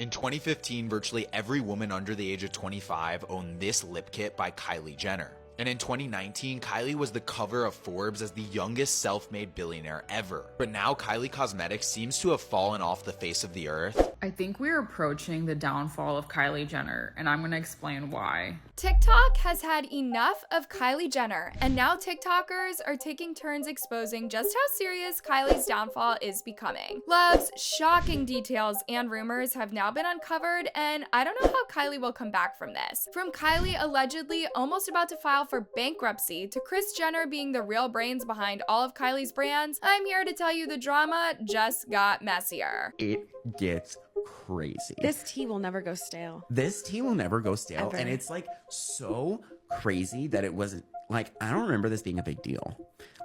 In 2015, virtually every woman under the age of 25 owned this lip kit by Kylie Jenner. And in 2019, Kylie was the cover of Forbes as the youngest self-made billionaire ever. But now Kylie Cosmetics seems to have fallen off the face of the earth. I think we're approaching the downfall of Kylie Jenner, and I'm gonna explain why. TikTok has had enough of Kylie Jenner, and now TikTokers are taking turns exposing just how serious Kylie's downfall is becoming. Love's shocking details and rumors have now been uncovered, and I don't know how Kylie will come back from this. From Kylie allegedly almost about to file for bankruptcy to Kris Jenner being the real brains behind all of Kylie's brands, I'm here to tell you the drama just got messier. It gets crazy. This tea will never go stale. This tea will never go stale. Ever. And it's like so crazy that it wasn't like, I don't remember this being a big deal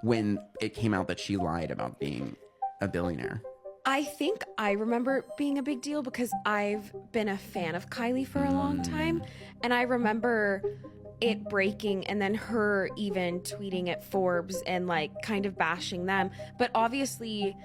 when it came out that she lied about being a billionaire. I think I remember it being a big deal because I've been a fan of Kylie for a long time. And I remember it breaking and then her even tweeting at Forbes and like kind of bashing them. But obviously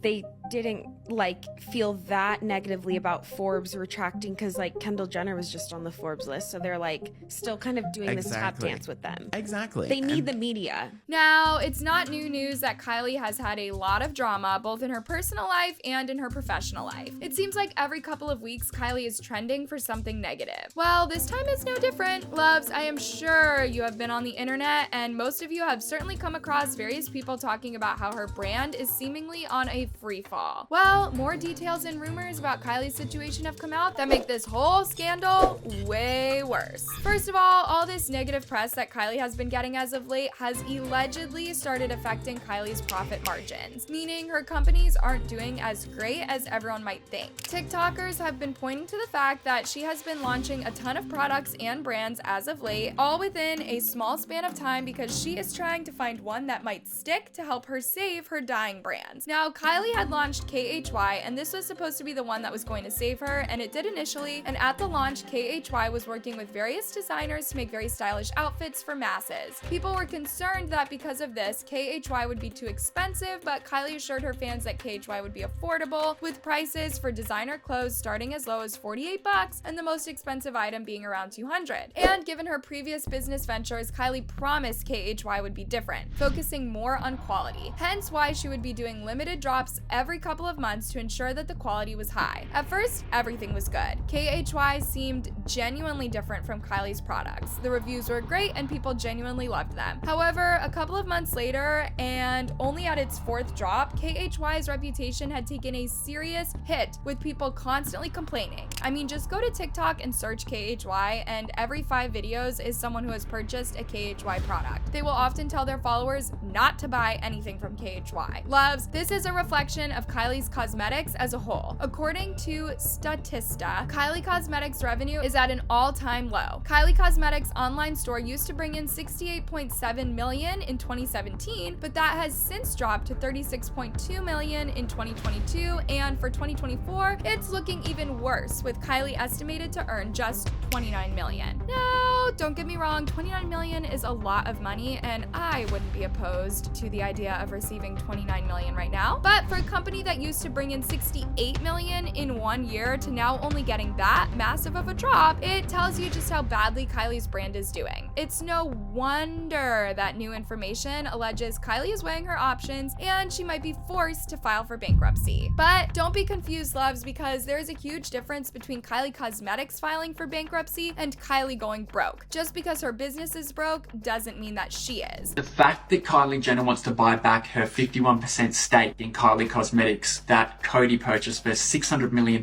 they didn't like feel that negatively about Forbes retracting because like Kendall Jenner was just on the Forbes list. So they're like still kind of doing this tap dance with them. Exactly. They need the media. Now, it's not new news that Kylie has had a lot of drama both in her personal life and in her professional life. It seems like every couple of weeks Kylie is trending for something negative. Well, this time is no different. Loves, I am sure you have been on the internet and most of you have certainly come across various people talking about how her brand is seemingly on a free fall. Well, more details and rumors about Kylie's situation have come out that make this whole scandal way worse. First of all this negative press that Kylie has been getting as of late has allegedly started affecting Kylie's profit margins, meaning her companies aren't doing as great as everyone might think. TikTokers have been pointing to the fact that she has been launching a ton of products and brands as of late, all within a small span of time because she is trying to find one that might stick to help her save her dying brands. Now, Kylie had launched KHY, and this was supposed to be the one that was going to save her, and it did initially, and at the launch, KHY was working with various designers to make very stylish outfits for masses. People were concerned that because of this, KHY would be too expensive, but Kylie assured her fans that KHY would be affordable, with prices for designer clothes starting as low as $48 and the most expensive item being around $200. And given her previous business ventures, Kylie promised KHY would be different, focusing more on quality, hence why she would be doing limited drops every couple of months to ensure that the quality was high. At first, everything was good. KHY seemed genuinely different from Kylie's products. The reviews were great and people genuinely loved them. However, a couple of months later, and only at its fourth drop, KHY's reputation had taken a serious hit with people constantly complaining. I mean, just go to TikTok and search KHY and every 5 videos is someone who has purchased a KHY product. They will often tell their followers not to buy anything from KHY. Loves, this is a reflection of Kylie's cosmetics as a whole. According to Statista, Kylie Cosmetics revenue is at an all-time low. Kylie Cosmetics online store used to bring in $68.7 million in 2017, but that has since dropped to $36.2 million in 2022, and for 2024, it's looking even worse, with Kylie estimated to earn just $29 million. Now, don't get me wrong, $29 million is a lot of money, and I wouldn't be opposed to the idea of receiving $29 million right now, but for a company that used to bring in $68 million in 1 year to now only getting that massive of a drop, it tells you just how badly Kylie's brand is doing. It's no wonder that new information alleges Kylie is weighing her options and she might be forced to file for bankruptcy. But don't be confused, loves, because there is a huge difference between Kylie Cosmetics filing for bankruptcy and Kylie going broke. Just because her business is broke doesn't mean that she is. The fact that Kylie Jenner wants to buy back her 51% stake in Kylie Cosmetics that Cody purchased for $600 million,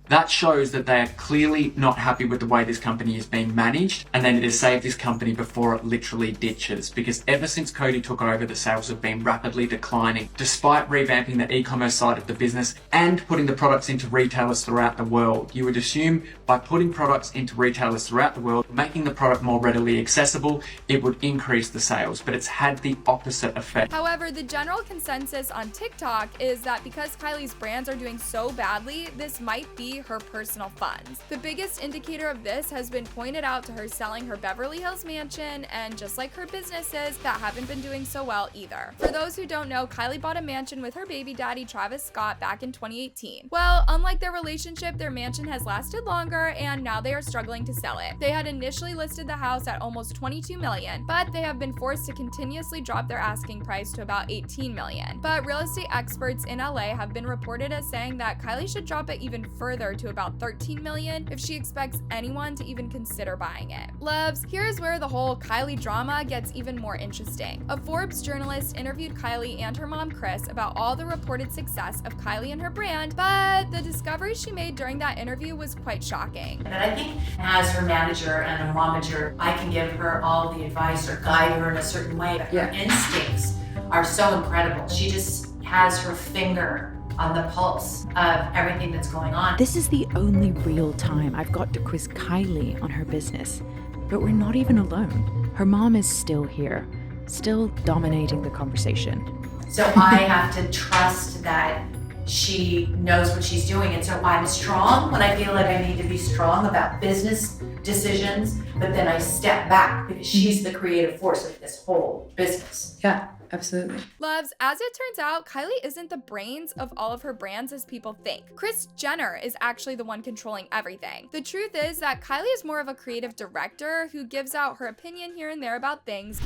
that shows that they are clearly not happy with the way this company is being managed, and they need to save this company before it literally ditches, because ever since Cody took over, the sales have been rapidly declining, despite revamping the e-commerce side of the business and putting the products into retailers throughout the world. You would assume by putting products into retailers throughout the world, making the product more readily accessible, it would increase the sales, but it's had the opposite effect. However, the general consensus on TikTok is that because Kylie Kylie's brands are doing so badly, this might be her personal funds. The biggest indicator of this has been pointed out to her selling her Beverly Hills mansion, and just like her businesses that haven't been doing so well either. For those who don't know, Kylie bought a mansion with her baby daddy Travis Scott back in 2018. Well, unlike their relationship, their mansion has lasted longer and now they are struggling to sell it. They had initially listed the house at almost $22 million, but they have been forced to continuously drop their asking price to about $18 million. But real estate experts in LA have been reported as saying that Kylie should drop it even further to about $13 million if she expects anyone to even consider buying it. Loves, here's where the whole Kylie drama gets even more interesting. A Forbes journalist interviewed Kylie and her mom Kris about all the reported success of Kylie and her brand, but the discovery she made during that interview was quite shocking. But I think as her manager and a momager, I can give her all the advice or guide her in a certain way, but her instincts are so incredible. She just has her finger on the pulse of everything that's going on. This is the only real time I've got to quiz Kylie on her business, but we're not even alone. Her mom is still here, still dominating the conversation. So I have to trust that she knows what she's doing, and so I'm strong when I feel like I need to be strong about business decisions, but then I step back because she's the creative force of this whole business. Yeah, absolutely. Loves, as it turns out, Kylie isn't the brains of all of her brands as people think. Kris Jenner is actually the one controlling everything. The truth is that Kylie is more of a creative director who gives out her opinion here and there about things.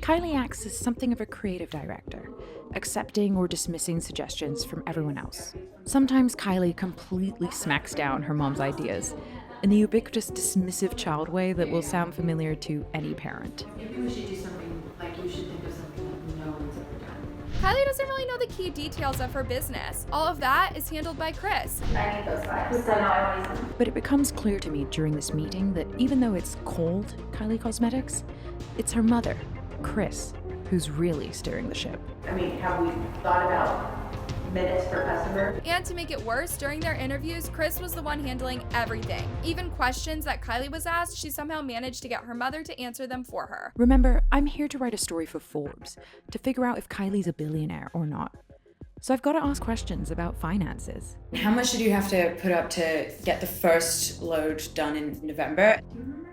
Kylie acts as something of a creative director, accepting or dismissing suggestions from everyone else. Sometimes Kylie completely smacks down her mom's ideas in the ubiquitous dismissive child way that will sound familiar to any parent. Maybe we should do something like you should think of something no one's ever done. Kylie doesn't really know the key details of her business. All of that is handled by Kris. I need those vibes. But it becomes clear to me during this meeting that even though it's called Kylie Cosmetics, it's her mother, Kris, who's really steering the ship. I mean, have we thought about minutes per customer? And to make it worse, during their interviews, Kris was the one handling everything. Even questions that Kylie was asked, she somehow managed to get her mother to answer them for her. Remember, I'm here to write a story for Forbes, to figure out if Kylie's a billionaire or not. So I've got to ask questions about finances. How much did you have to put up to get the first load done in November?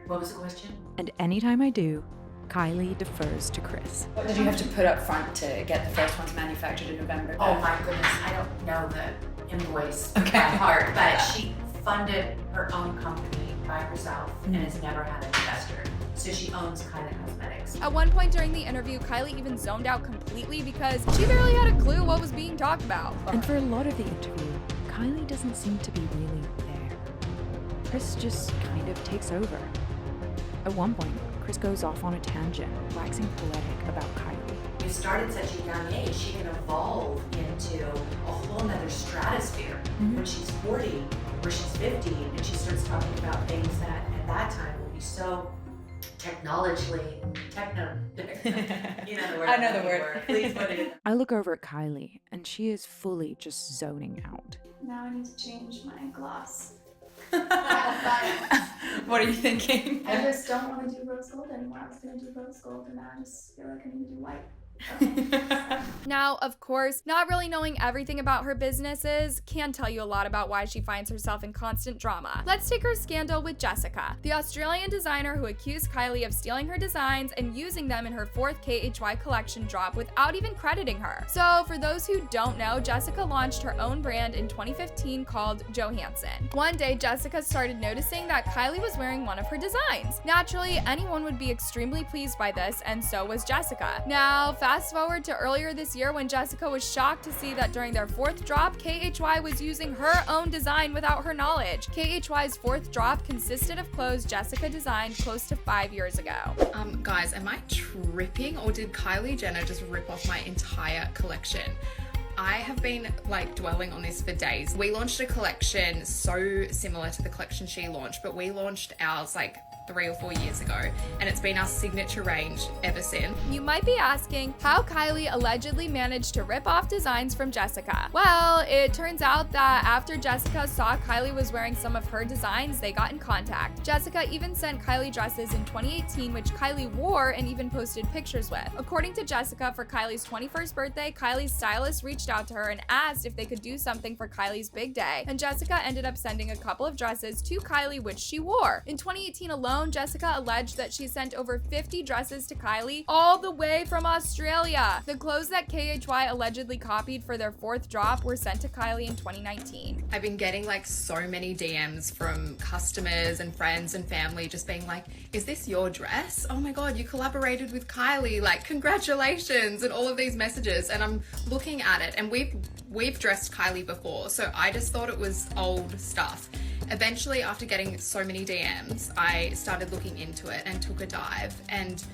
What was the question? And anytime I do, Kylie defers to Kris. What did you have to put up front to get the first ones manufactured in November? Oh my goodness, I don't know the invoice by Okay. heart, but she funded her own company by herself and has never had an investor. So she owns Kylie Cosmetics. At one point during the interview, Kylie even zoned out completely because she barely had a clue what was being talked about. And for a lot of the interview, Kylie doesn't seem to be really there. Kris just kind of takes over. At one point, Kris goes off on a tangent, waxing poetic about Kylie. You start at such a young age, she can evolve into a whole nother stratosphere when she's 40 or she's 50 and she starts talking about things that at that time will be so technologically, you know the word. I know I'm the looking word. for. Please put it in. I look over at Kylie, and she is fully just zoning out. Now I need to change my gloss. What are you thinking? I just don't want to do rose gold anymore. I was going to do rose gold and now I just feel like I need to do white. Now, of course, not really knowing everything about her businesses can tell you a lot about why she finds herself in constant drama. Let's take her scandal with Jessica, the Australian designer who accused Kylie of stealing her designs and using them in her 4th KHY collection drop without even crediting her. So for those who don't know, Jessica launched her own brand in 2015 called Johansson. One day, Jessica started noticing that Kylie was wearing one of her designs. Naturally, anyone would be extremely pleased by this, and so was Jessica. Now, fast forward to earlier this year when Jessica was shocked to see that during their 4th drop, KHY was using her own design without her knowledge. KHY's 4th drop consisted of clothes Jessica designed close to 5 years ago. Guys, am I tripping or did Kylie Jenner just rip off my entire collection? I have been like dwelling on this for days. We launched a collection so similar to the collection she launched, but we launched ours like 3 or 4 years ago, and it's been our signature range ever since. You might be asking how Kylie allegedly managed to rip off designs from Jessica. Well, it turns out that after Jessica saw Kylie was wearing some of her designs, they got in contact. Jessica even sent Kylie dresses in 2018, which Kylie wore and even posted pictures with. According to Jessica, for Kylie's 21st birthday, Kylie's stylist reached out to her and asked if they could do something for Kylie's big day, and Jessica ended up sending a couple of dresses to Kylie, which she wore. In 2018 alone, Jessica alleged that she sent over 50 dresses to Kylie, all the way from Australia. The clothes that KHY allegedly copied for their 4th drop were sent to Kylie in 2019. I've been getting like so many DMs from customers and friends and family just being like, is this your dress? Oh my God, you collaborated with Kylie, like congratulations, and all of these messages. And I'm looking at it, and we've dressed Kylie before, so I just thought it was old stuff. Eventually, after getting so many DMs, I started looking into it and took a dive, and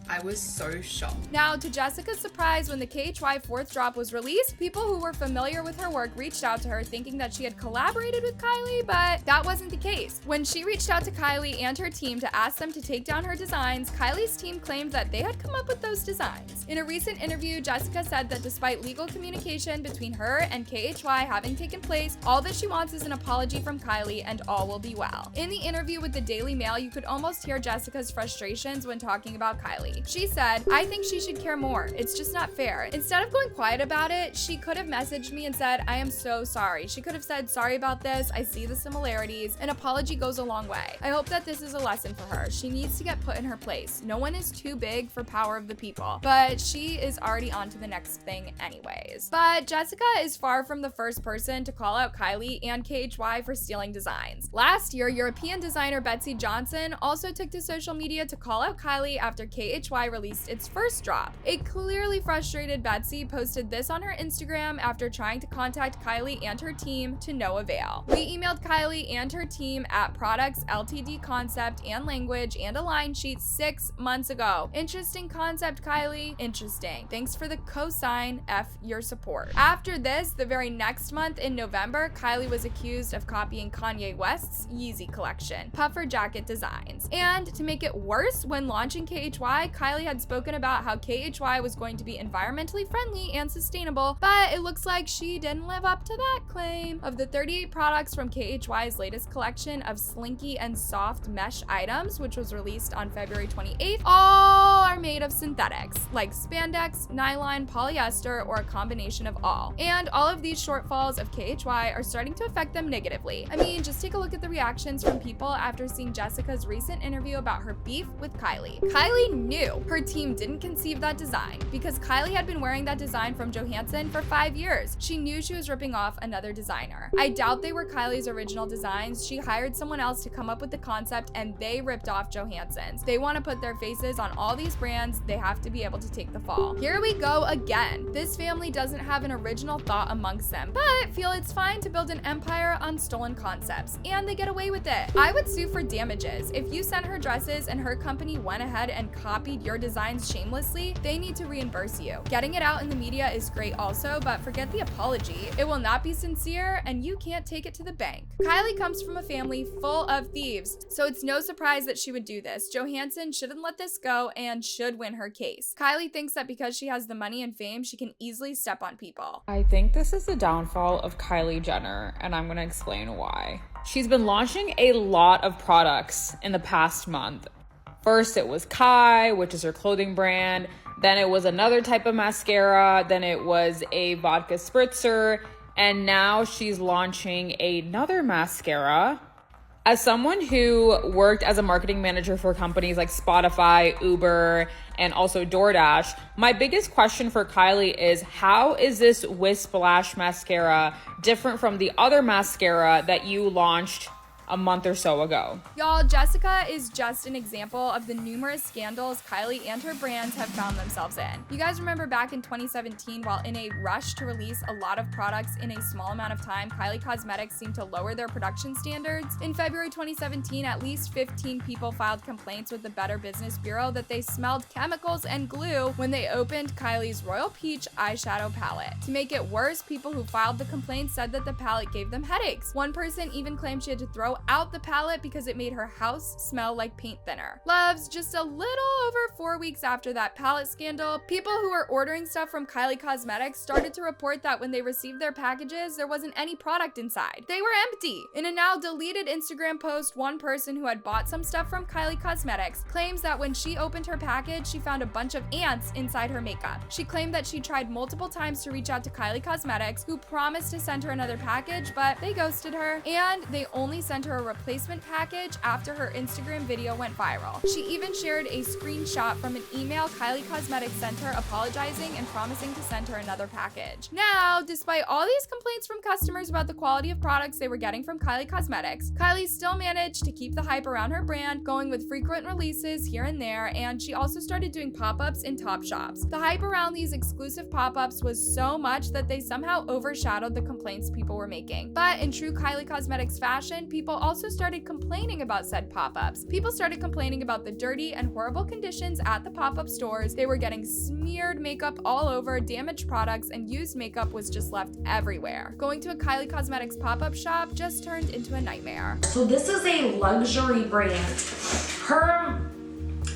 I was so shocked. Now, to Jessica's surprise, when the KHY 4th drop was released, people who were familiar with her work reached out to her thinking that she had collaborated with Kylie, but that wasn't the case. When she reached out to Kylie and her team to ask them to take down her designs, Kylie's team claimed that they had come up with those designs. In a recent interview, Jessica said that despite legal communication between her and KHY having taken place, all that she wants is an apology from Kylie and all will be well. In the interview with the Daily Mail, you could almost hear Jessica's frustrations when talking about Kylie. She said, "I think she should care more. It's just not fair. Instead of going quiet about it, she could have messaged me and said, I am so sorry. She could have said, sorry about this. I see the similarities. An apology goes a long way. I hope that this is a lesson for her. She needs to get put in her place. No one is too big for power of the people." But she is already on to the next thing anyways. But Jessica is far from the first person to call out Kylie and KHY for stealing designs. Last year, European designer Betsy Johnson also took to social media to call out Kylie after KHY released its first drop. A clearly frustrated Betsy posted this on her Instagram after trying to contact Kylie and her team to no avail. "We emailed Kylie and her team at Products Ltd Concept and Language and a line sheet 6 months ago. Interesting concept, Kylie. Interesting. Thanks for the cosign. F your support." After this, the very next month in November, Kylie was accused of copying Kanye West's Yeezy collection, puffer jacket designs. And to make it worse, when launching KHY, Kylie had spoken about how KHY was going to be environmentally friendly and sustainable, but it looks like she didn't live up to that claim. Of the 38 products from KHY's latest collection of slinky and soft mesh items, which was released on February 28th, all are made of synthetics, like spandex, nylon, polyester, or a combination of all. And all of these shortfalls of KHY are starting to affect them negatively. I mean, just take a look at the reactions from people after seeing Jessica's recent interview about her beef with Kylie. Kylie knew her team didn't conceive that design because Kylie had been wearing that design from Johansson for 5 years. She knew she was ripping off another designer. I doubt they were Kylie's original designs. She hired someone else to come up with the concept and they ripped off Johansson's. They want to put their faces on all these brands. They have to be able to take the fall. Here we go again. This family doesn't have an original thought amongst them, but feel it's fine to build an empire on stolen concepts, and they get away with it. I would sue for damages. If you sent her dresses and her company went ahead and copied your designs shamelessly, they need to reimburse you. Getting it out in the media is great also, but forget the apology. It will not be sincere and you can't take it to the bank. Kylie comes from a family full of thieves, so it's no surprise that she would do this. Johansson shouldn't let this go and should win her case. Kylie thinks that because she has the money and fame, she can easily step on people. I think this is the downfall of Kylie Jenner, and I'm gonna explain why. She's been launching a lot of products in the past month. First, it was Kai, which is her clothing brand. Then it was another type of mascara. Then it was a vodka spritzer. And now she's launching another mascara. As someone who worked as a marketing manager for companies like Spotify, Uber, and also DoorDash, my biggest question for Kylie is, how is this Whisplash mascara different from the other mascara that you launched a month or so ago? Y'all, Jessica is just an example of the numerous scandals Kylie and her brands have found themselves in. You guys remember back in 2017, while in a rush to release a lot of products in a small amount of time, Kylie Cosmetics seemed to lower their production standards? In February 2017, at least 15 people filed complaints with the Better Business Bureau that they smelled chemicals and glue when they opened Kylie's Royal Peach eyeshadow palette. To make it worse, people who filed the complaints said that the palette gave them headaches. One person even claimed she had to throw throw out the palette because it made her house smell like paint thinner. Loves, just a little over 4 weeks after that palette scandal, people who were ordering stuff from Kylie Cosmetics started to report that when they received their packages, there wasn't any product inside. They were empty. In a now deleted Instagram post, one person who had bought some stuff from Kylie Cosmetics claims that when she opened her package, she found a bunch of ants inside her makeup. She claimed that she tried multiple times to reach out to Kylie Cosmetics, who promised to send her another package, but they ghosted her, and they only sent her a replacement package after her Instagram video went viral. She even shared a screenshot from an email Kylie Cosmetics sent her apologizing and promising to send her another package. Now, despite all these complaints from customers about the quality of products they were getting from Kylie Cosmetics, Kylie still managed to keep the hype around her brand, going with frequent releases here and there, and she also started doing pop-ups in top shops. The hype around these exclusive pop-ups was so much that they somehow overshadowed the complaints people were making. But in true Kylie Cosmetics fashion, people also started complaining about said pop-ups. People started complaining about the dirty and horrible conditions at the pop-up stores. They were getting smeared makeup all over, damaged products, and used makeup was just left everywhere. Going to a Kylie Cosmetics pop-up shop just turned into a nightmare. So this is a luxury brand. Her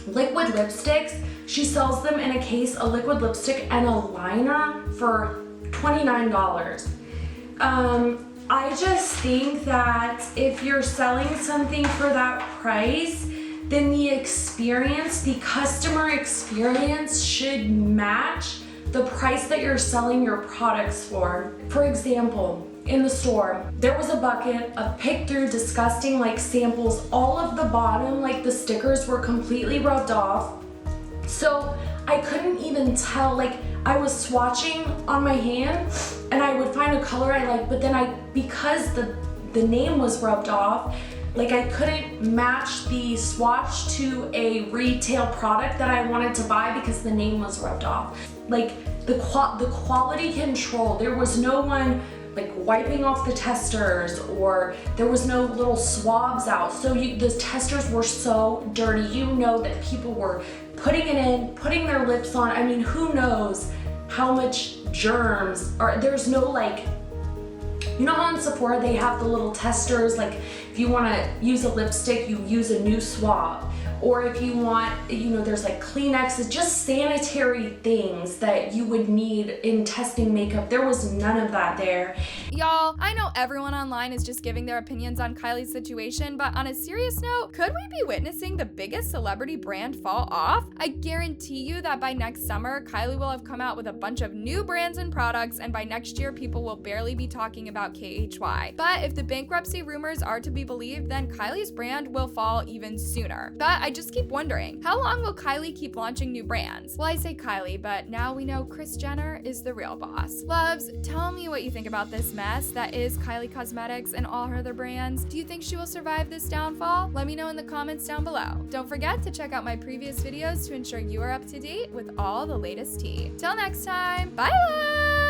liquid lipsticks, she sells them in a case, a liquid lipstick and a liner for $29. I just think that if you're selling something for that price, then the experience, the customer experience should match the price that you're selling your products for. For example, in the store, there was a bucket of picked through disgusting like samples. All of the bottom, like the stickers were completely rubbed off. So I couldn't even tell, like I was swatching on my hand and I would find a color I liked, but then because the name was rubbed off, like I couldn't match the swatch to a retail product that I wanted to buy because the name was rubbed off. Like the quality control, there was no one like wiping off the testers, or there was no little swabs out. So the testers were so dirty. You know that people were putting it in, putting their lips on. I mean, who knows how much germs, or there's no like, you know how in Sephora they have the little testers, like if you want to use a lipstick, you use a new swab. Or if you want, you know, there's like Kleenexes, just sanitary things that you would need in testing makeup. There was none of that there. Y'all, I know everyone online is just giving their opinions on Kylie's situation, but on a serious note, could we be witnessing the biggest celebrity brand fall off? I guarantee you that by next summer, Kylie will have come out with a bunch of new brands and products, and by next year, people will barely be talking about KHY. But if the bankruptcy rumors are to be believed, then Kylie's brand will fall even sooner. But I just keep wondering, how long will Kylie keep launching new brands? Well, I say Kylie, but now we know Kris Jenner is the real boss. Loves, tell me what you think about this mess that is Kylie Cosmetics and all her other brands. Do you think she will survive this downfall? Let me know in the comments down below. Don't forget to check out my previous videos to ensure you are up to date with all the latest tea. Till next time, bye love!